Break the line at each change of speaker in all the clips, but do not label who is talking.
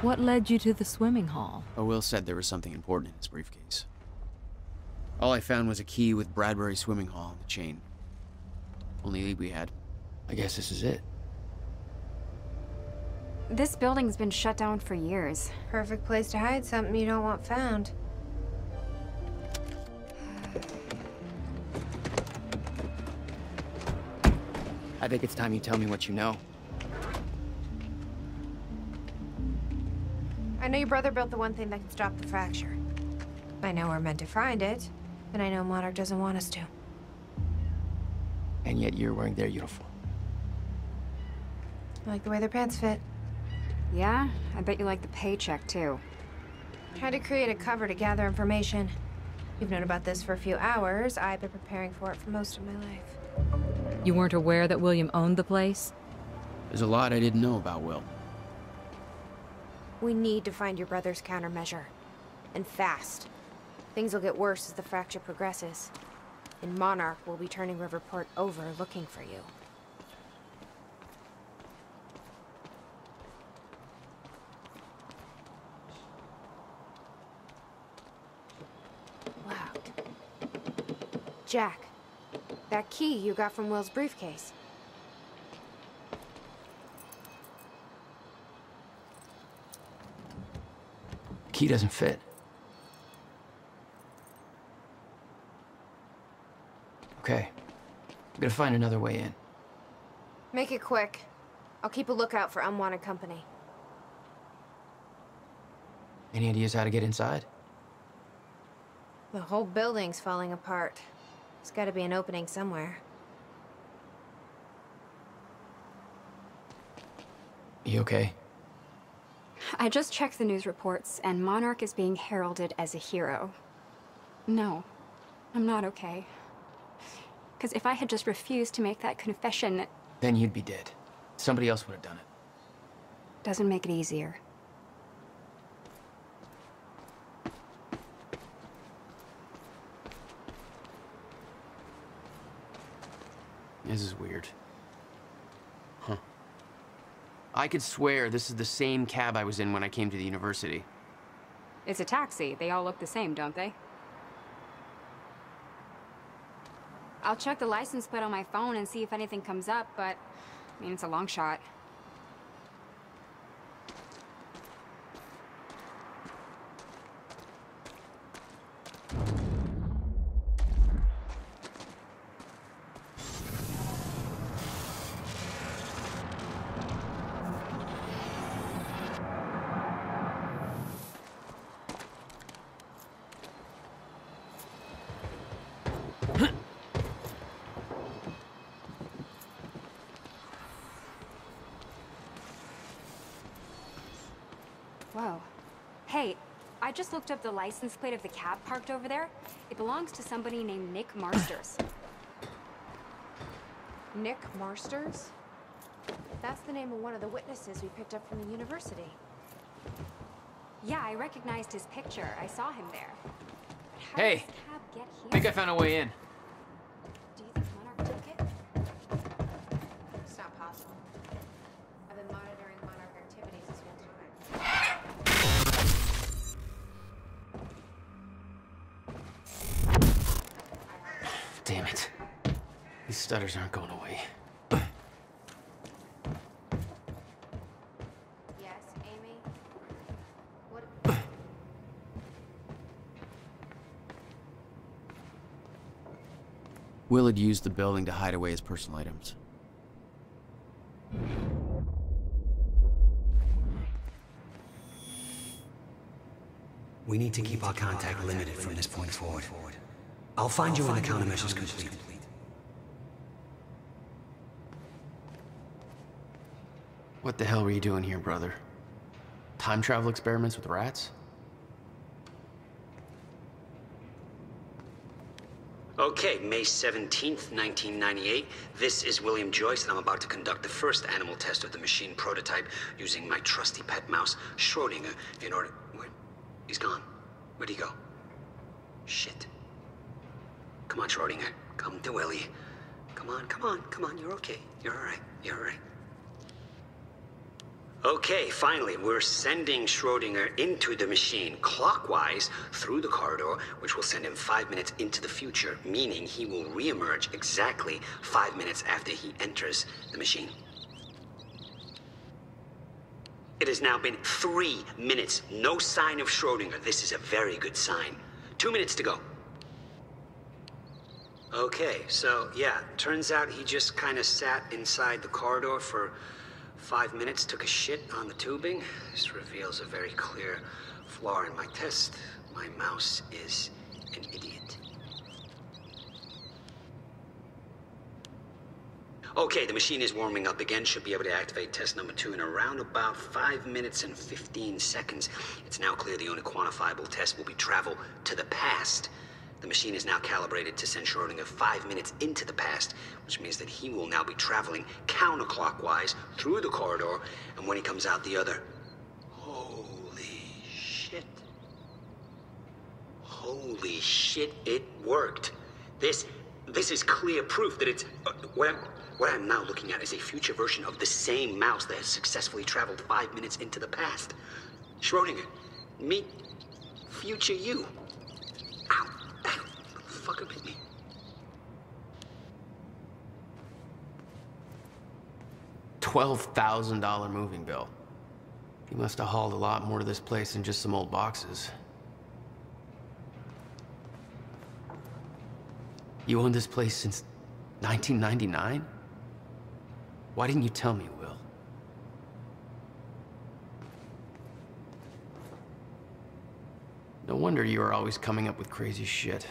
What led you to the swimming hall?
Oh, Will said there was something important in his briefcase. All I found was a key with Bradbury swimming hall on the chain. Only lead we had. I guess this is it.
This building's been shut down for years.
Perfect place to hide something you don't want found.
I think it's time you tell me what you know.
I know your brother built the one thing that can stop the fracture. I know we're meant to find it, but I know Monarch doesn't want us to.
And yet you're wearing their uniform.
I like the way their pants fit.
Yeah? I bet you like the paycheck, too.
Tried to create a cover to gather information. You've known about this for a few hours. I've been preparing for it for most of my life.
You weren't aware that William owned the place?
There's a lot I didn't know about Will.
We need to find your brother's countermeasure. And fast. Things will get worse as the fracture progresses. And Monarch will be turning Riverport over looking for you. Locked. Jack, that key you got from Will's briefcase.
Key doesn't fit. Okay. I'm gonna find another way in.
Make it quick. I'll keep a lookout for unwanted company.
Any ideas how to get inside?
The whole building's falling apart. There's gotta be an opening somewhere.
You okay?
I just checked the news reports, and Monarch is being heralded as a hero. No, I'm not okay. Because if I had just refused to make that confession...
Then you'd be dead. Somebody else would have done it.
Doesn't make it easier.
This is weird. Huh. I could swear this is the same cab I was in when I came to the university.
It's a taxi. They all look the same, don't they? I'll check the license plate on my phone and see if anything comes up, but... I mean, it's a long shot. Whoa. Hey, I just looked up the license plate of the cab parked over there. It belongs to somebody named Nick Marsters.
Nick Marsters? That's the name of one of the witnesses we picked up from the university.
Yeah, I recognized his picture. I saw him there. But how
Hey,
did this cab get here?
I think I found a way in.
Do you think Monarch took it? It's not possible. I've been monitoring Monarch activities this whole time.
Damn it. These stutters aren't going away.
Yes, Amy? What?
Will had used the building to hide away his personal items.
We need to keep our contact limited from this point forward. I'll find you when the countermeasure's complete.
What the hell were you doing here, brother? Time travel experiments with rats?
Okay, May 17th, 1998. This is William Joyce, and I'm about to conduct the first animal test of the machine prototype using my trusty pet mouse, Schrodinger, in order... Where? He's gone. Where'd he go? Shit. Come on, Schrodinger. Come to Willie. Come on, come on, come on. You're okay. You're all right. You're all right. Okay, finally, we're sending Schrodinger into the machine clockwise through the corridor, which will send him 5 minutes into the future, meaning he will reemerge exactly 5 minutes after he enters the machine. It has now been 3 minutes. No sign of Schrodinger. This is a very good sign. 2 minutes to go. Okay, so yeah, turns out he just kind of sat inside the corridor for 5 minutes, took a shit on the tubing. This reveals a very clear flaw in my test. My mouse is an idiot. Okay, the machine is warming up again. Should be able to activate test number 2 in around about 5 minutes and 15 seconds. It's now clear the only quantifiable test will be travel to the past. The machine is now calibrated to send Schrodinger 5 minutes into the past, which means that he will now be traveling counterclockwise through the corridor, and when he comes out the other... Holy shit. Holy shit, it worked. This is clear proof that it's... What I'm now looking at is a future version of the same mouse that has successfully traveled 5 minutes into the past. Schrodinger, meet future you. Ow. Fucker bit me.
$12,000 moving bill. He must have hauled a lot more to this place than just some old boxes. You owned this place since 1999? Why didn't you tell me, Will? No wonder you were always coming up with crazy shit.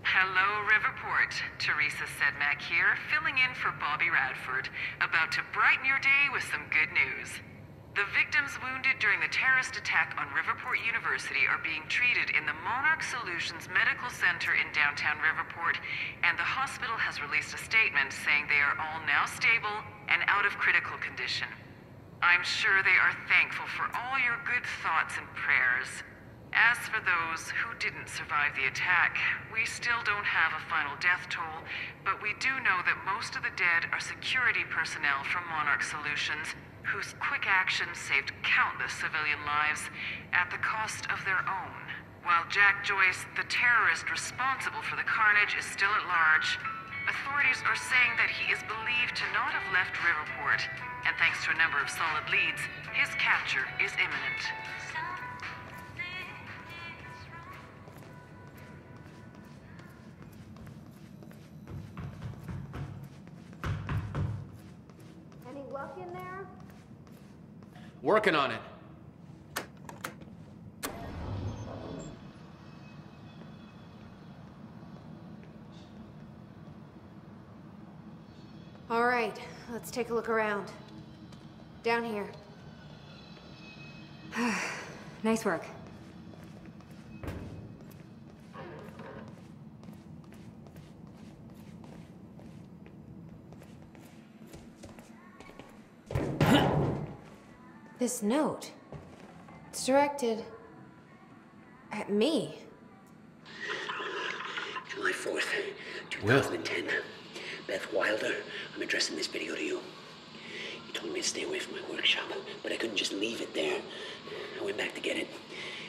Hello, Riverport. Teresa Sedmak here, filling in for Bobby Radford, about to brighten your day with some good news. The victims wounded during the terrorist attack on Riverport University are being treated in the Monarch Solutions Medical Center in downtown Riverport, and the hospital has released a statement saying they are all now stable and out of critical condition. I'm sure they are thankful for all your good thoughts and prayers. As for those who didn't survive the attack, we still don't have a final death toll, but we do know that most of the dead are security personnel from Monarch Solutions, whose quick actions saved countless civilian lives at the cost of their own. While Jack Joyce, the terrorist responsible for the carnage, is still at large, authorities are saying that he is believed to not have left Riverport, and thanks to a number of solid leads, his capture is imminent.
Any luck in there?
Working on it.
All right, let's take a look around. Down here.
Nice work.
This note. It's directed at me.
July 4th, 2010. Beth Wilder, I'm addressing this video to you. You told me to stay away from my workshop, but I couldn't just leave it there. I went back to get it,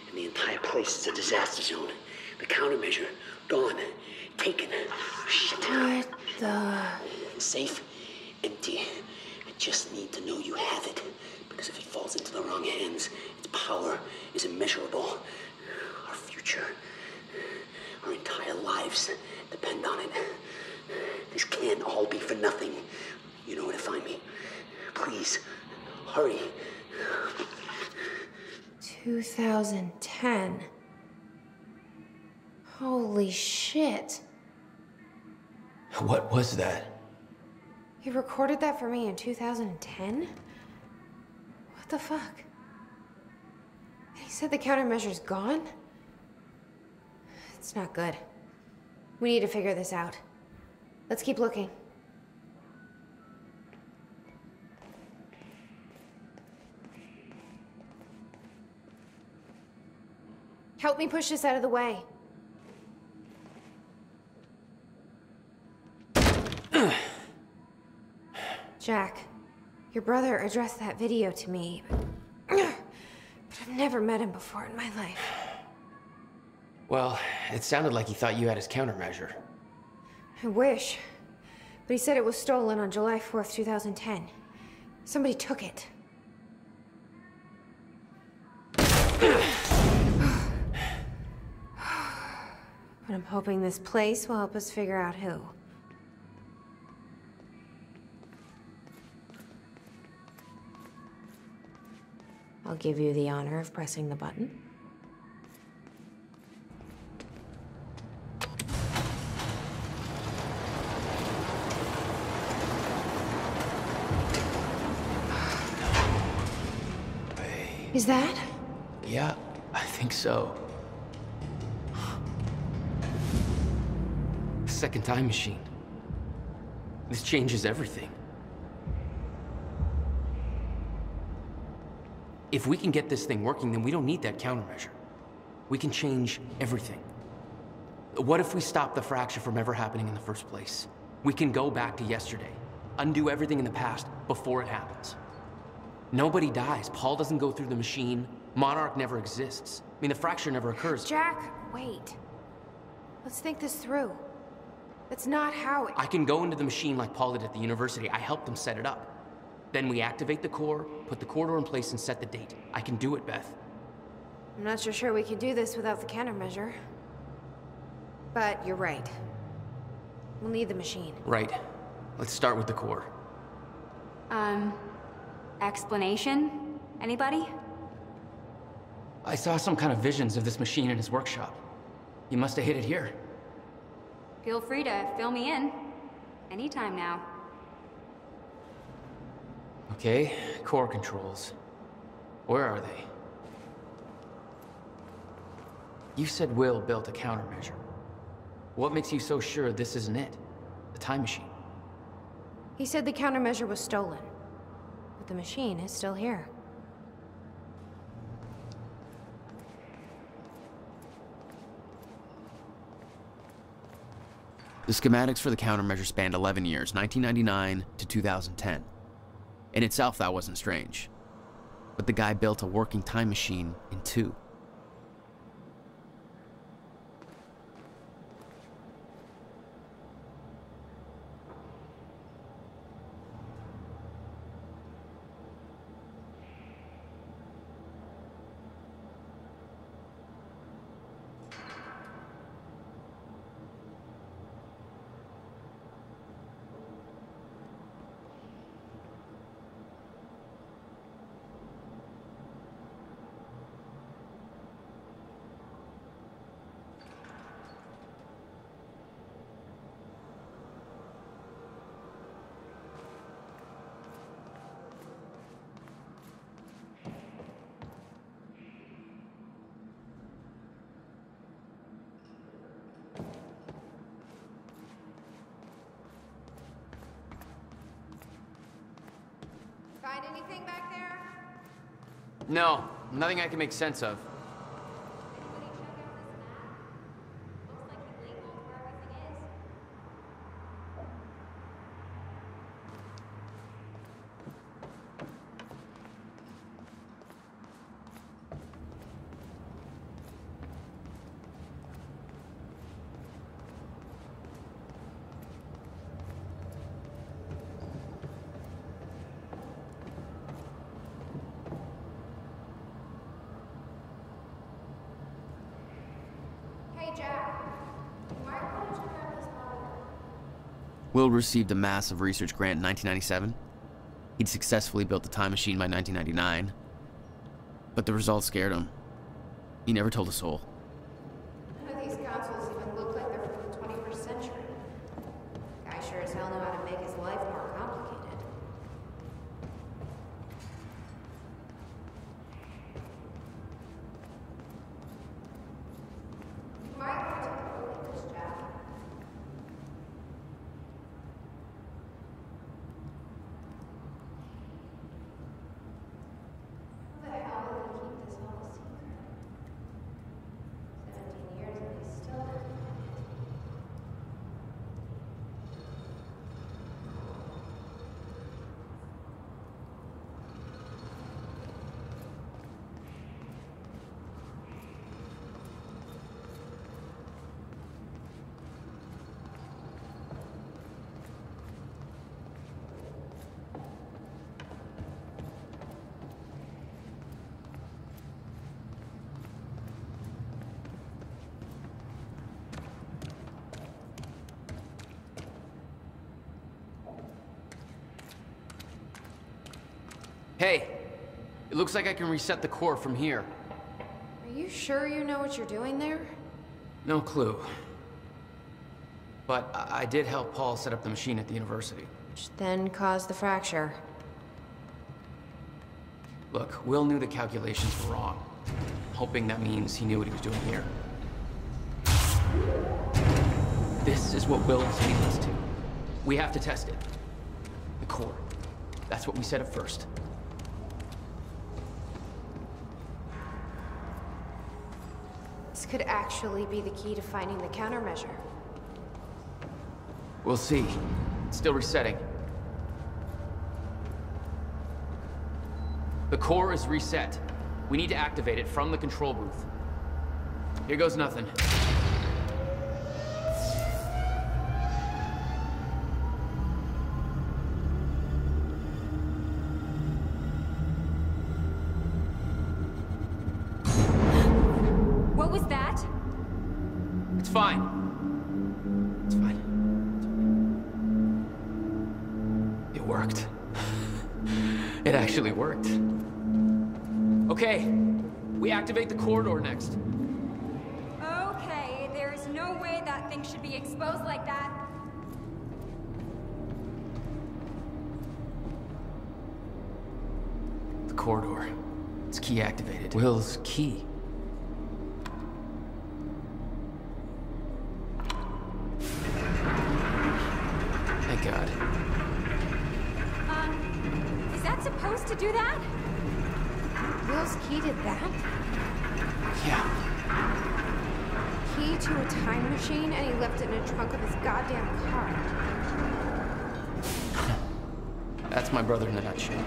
and the entire place is a disaster zone. The countermeasure, gone, taken. Shit.
What the...
Safe, empty. I just need to know you have it, because if it falls into the wrong hands, its power is immeasurable. Our future, our entire lives depend on it. This can't all be for nothing. You know where to find me. Please, hurry.
2010. Holy shit.
What was that?
You recorded that for me in 2010? What the fuck? And he said the countermeasure's gone? It's not good. We need to figure this out. Let's keep looking. Help me push this out of the way. Jack, your brother addressed that video to me, but I've never met him before in my life.
Well, it sounded like he thought you had his countermeasure.
I wish. But he said it was stolen on July 4th, 2010. Somebody took it. But I'm hoping this place will help us figure out who. I'll give you the honor of pressing the button. Is that?
Yeah, I think so. Second time machine. This changes everything. If we can get this thing working, then we don't need that countermeasure. We can change everything. What if we stop the fracture from ever happening in the first place? We can go back to yesterday, undo everything in the past before it happens. Nobody dies. Paul doesn't go through the machine. Monarch never exists. I mean, the fracture never occurs.
Jack, wait. Let's think this through. That's not how it...
I can go into the machine like Paul did at the university. I helped them set it up. Then we activate the core, put the corridor in place, and set the date. I can do it, Beth.
I'm not so sure we could do this without the countermeasure. But you're right. We'll need the machine.
Right. Let's start with the core.
Explanation? Anybody?
I saw some kind of visions of this machine in his workshop. You must have hid it here.
Feel free to fill me in. Anytime now.
Okay, core controls. Where are they? You said Will built a countermeasure. What makes you so sure this isn't it? The time machine?
He said the countermeasure was stolen. But the machine is still here.
The schematics for the countermeasure spanned 11 years, 1999 to 2010. In itself, that wasn't strange. But the guy built a working time machine in 2.
Find anything back there?
No, nothing I can make sense of.
Anybody check out this map? Looks like he labeled where everything is. Hey, Jack. You might want to check out this monitor.
Will received a massive research grant in 1997. He'd successfully built the time machine by 1999. But the results scared him. He never told a soul.
None of these consoles even look like they're from the 21st century. Guy sure as hell knew how to make his life more complicated. You might want to take a look at this, Jack. How the hell did he keep this all a secret?
Hey, it looks like I can reset the core from here.
Are you sure you know what you're doing there?
No clue. But I did help Paul set up the machine at the university.
Which then caused the fracture.
Look, Will knew the calculations were wrong. Hoping that means he knew what he was doing here. This is what Will is leading us to. We have to test it. The core. That's what we set up first.
This could actually be the key to finding the countermeasure.
We'll see. It's still resetting. The core is reset. We need to activate it from the control booth. Here goes nothing.
What was that?
It's fine. It's fine. It worked. It actually worked. Okay, we activate the corridor next.
Okay, there is no way that thing should be exposed like that.
The corridor. It's key activated. Will's key. Thank God.
Is that supposed to do that?
Will's key did that?
Yeah.
Key to a time machine, and he left it in a trunk of his goddamn car.
That's my brother in a nutshell.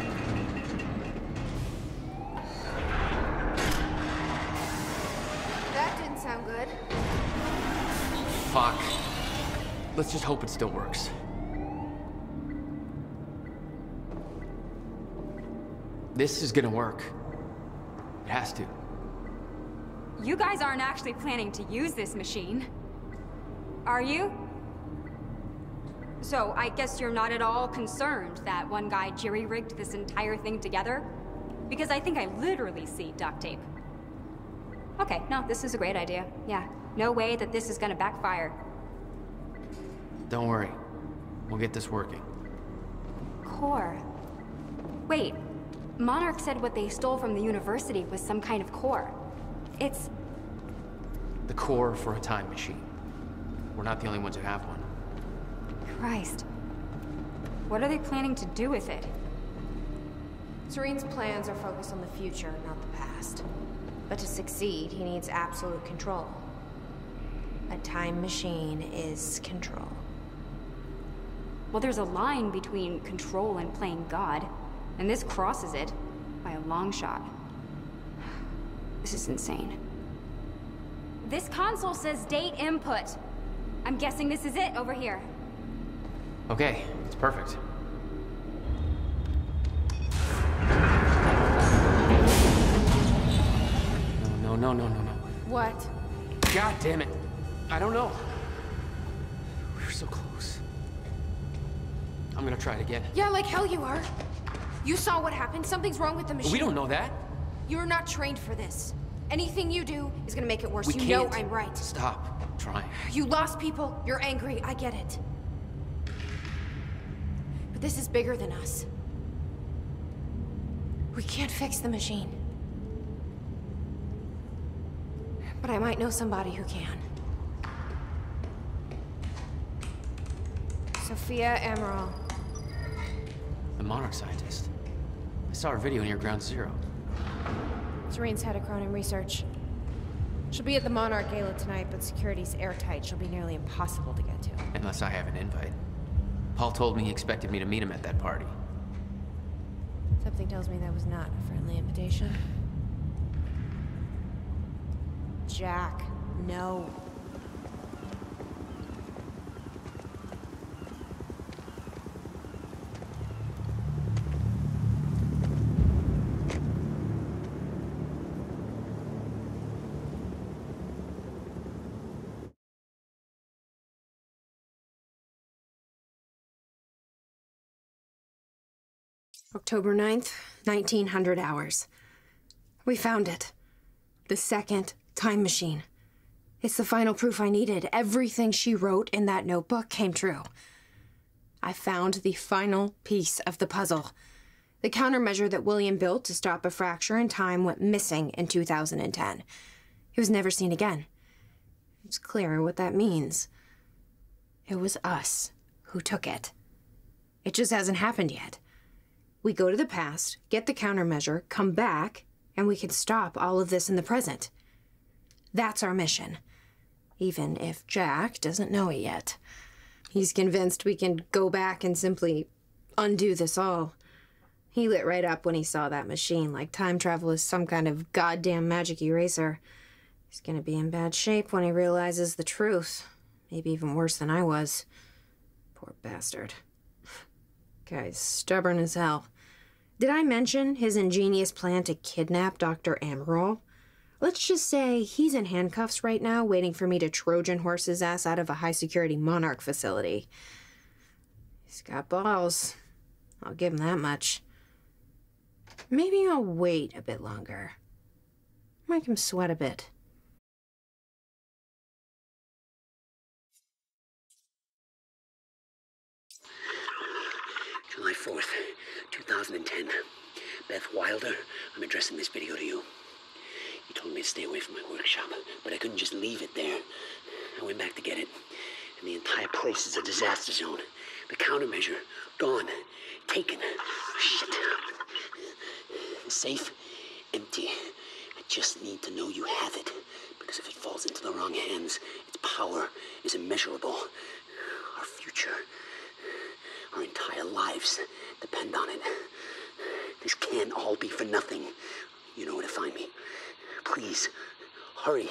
That didn't sound good.
Fuck. Let's just hope it still works. This is gonna work. It has to.
You guys aren't actually planning to use this machine, are you? So, I guess you're not at all concerned that one guy jerry-rigged this entire thing together? Because I think I literally see duct tape. Okay, no, this is a great idea. Yeah, no way that this is gonna backfire.
Don't worry. We'll get this working.
Core. Wait, Monarch said what they stole from the university was some kind of core. It's...
The core for a time machine. We're not the only ones who have one.
Christ. What are they planning to do with it?
Serene's plans are focused on the future, not the past. But to succeed, he needs absolute control. A time machine is control.
Well, there's a line between control and playing God, and this crosses it by a long shot. This is insane. This console says date input. I'm guessing this is it over here.
Okay, it's perfect. No.
What?
God damn it. I don't know. We were so close. I'm gonna try it again.
Yeah, like hell you are. You saw what happened. Something's wrong with the machine.
We don't know that.
You're not trained for this. Anything you do is gonna make it worse. You know I'm right.
Stop trying.
You lost people. You're angry. I get it. But this is bigger than us. We can't fix the machine. But I might know somebody who can. Sophia Amaral.
The Monarch scientist. I saw her video near Ground Zero.
Serene's head of Chronon Research. She'll be at the Monarch Gala tonight, but security's airtight. She'll be nearly impossible to get to.
Unless I have an invite. Paul told me he expected me to meet him at that party.
Something tells me that was not a friendly invitation. Jack, no. October 9th, 1900 hours. We found it. The second time machine. It's the final proof I needed. Everything she wrote in that notebook came true. I found the final piece of the puzzle. The countermeasure that William built to stop a fracture in time went missing in 2010. It was never seen again. It's clear what that means. It was us who took it. It just hasn't happened yet. We go to the past, get the countermeasure, come back, and we can stop all of this in the present. That's our mission. Even if Jack doesn't know it yet. He's convinced we can go back and simply undo this all. He lit right up when he saw that machine, like time travel is some kind of goddamn magic eraser. He's gonna be in bad shape when he realizes the truth. Maybe even worse than I was. Poor bastard. Guy's stubborn as hell. Did I mention his ingenious plan to kidnap Dr. Amaral? Let's just say he's in handcuffs right now, waiting for me to Trojan horse his ass out of a high-security Monarch facility. He's got balls. I'll give him that much. Maybe I'll wait a bit longer. Make him sweat a bit.
July 4th, 2010. Beth Wilder, I'm addressing this video to you. You told me to stay away from my workshop, but I couldn't just leave it there. I went back to get it, and the entire place is a disaster zone. The countermeasure, gone, taken. Shit. The safe, empty. I just need to know you have it, because if it falls into the wrong hands, its power is immeasurable. Our future, our entire lives depend on it. This can't all be for nothing. You know where to find me. Please, hurry.